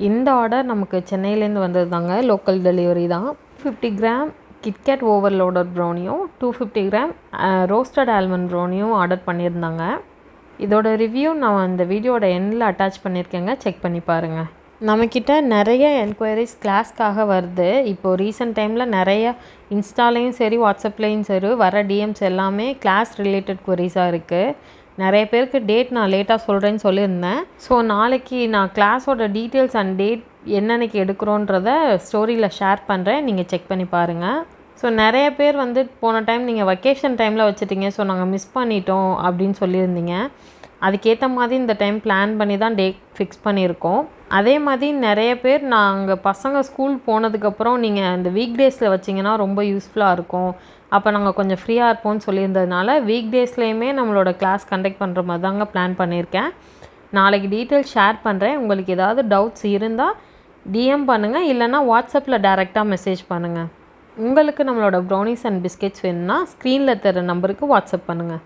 இந்த ஆர்டர் நமக்கு சென்னையிலேருந்து வந்தது தாங்க, லோக்கல் டெலிவரி தான். 50 கிராம் கிட்கேட் ஓவர்லோடர் ப்ரௌனியும் 250 கிராம் ரோஸ்டட் ஆல்மண்ட் ப்ரௌனியும் ஆர்டர் பண்ணியிருந்தாங்க. இதோட ரிவ்யூ நான் இந்த வீடியோட எண்டில் அட்டாச் பண்ணியிருக்கேங்க, செக் பண்ணி பாருங்கள். நம்மக்கிட்ட நிறைய என்கொயரிஸ் கிளாஸ்க்காக வருது. இப்போது ரீசெண்ட் டைமில் நிறைய இன்ஸ்டாலேயும் சரி வாட்ஸ்அப்லேயும் சரி வர டிஎம்ஸ் எல்லாமே கிளாஸ் ரிலேட்டட் குவரிஸாக இருக்குது. நிறைய பேருக்கு டேட் நான் லேட்டாக சொல்கிறேன்னு சொல்லியிருந்தேன். ஸோ நாளைக்கு நான் கிளாஸோட டீட்டெயில்ஸ் அண்ட் டேட் என்னன்னைக்கு எடுக்கிறோன்றத ஸ்டோரியில் ஷேர் பண்ணுறேன், நீங்கள் செக் பண்ணி பாருங்கள். ஸோ நிறைய பேர் போன டைம் நீங்கள் வெக்கேஷன் டைமில் வச்சுட்டிங்க, ஸோ நாங்கள் மிஸ் பண்ணிட்டோம் அப்படின்னு சொல்லியிருந்தீங்க. அதுக்கேற்ற மாதிரி இந்த டைம் பிளான் பண்ணி தான் டேட் ஃபிக்ஸ் பண்ணியிருக்கோம். அதே மாதிரி நிறைய பேர் நாங்கள் பசங்க ஸ்கூல் போனதுக்கப்புறம் நீங்கள் இந்த வீக் டேஸில் வச்சிங்கன்னா ரொம்ப யூஸ்ஃபுல்லாக இருக்கும், அப்போ நாங்கள் கொஞ்சம் ஃப்ரீயாக இருப்போம்னு சொல்லியிருந்ததுனால வீக் டேஸ்லேயுமே நம்மளோட கிளாஸ் கண்டக்ட் பண்ணுற மாதிரி தாங்க பிளான் பண்ணியிருக்கேன். நாளைக்கு டீட்டெயில்ஸ் ஷேர் பண்ணுறேன். உங்களுக்கு ஏதாவது டவுட்ஸ் இருந்தால் டிஎம் பண்ணுங்கள், இல்லைனா வாட்ஸ்அப்பில் டைரெக்டாக மெசேஜ் பண்ணுங்கள். உங்களுக்கு நம்மளோட ப்ரௌனிஸ் அண்ட் பிஸ்கெட்ஸ் வேணும்னா ஸ்க்ரீனில் தர நம்பருக்கு வாட்ஸ்அப் பண்ணுங்கள்.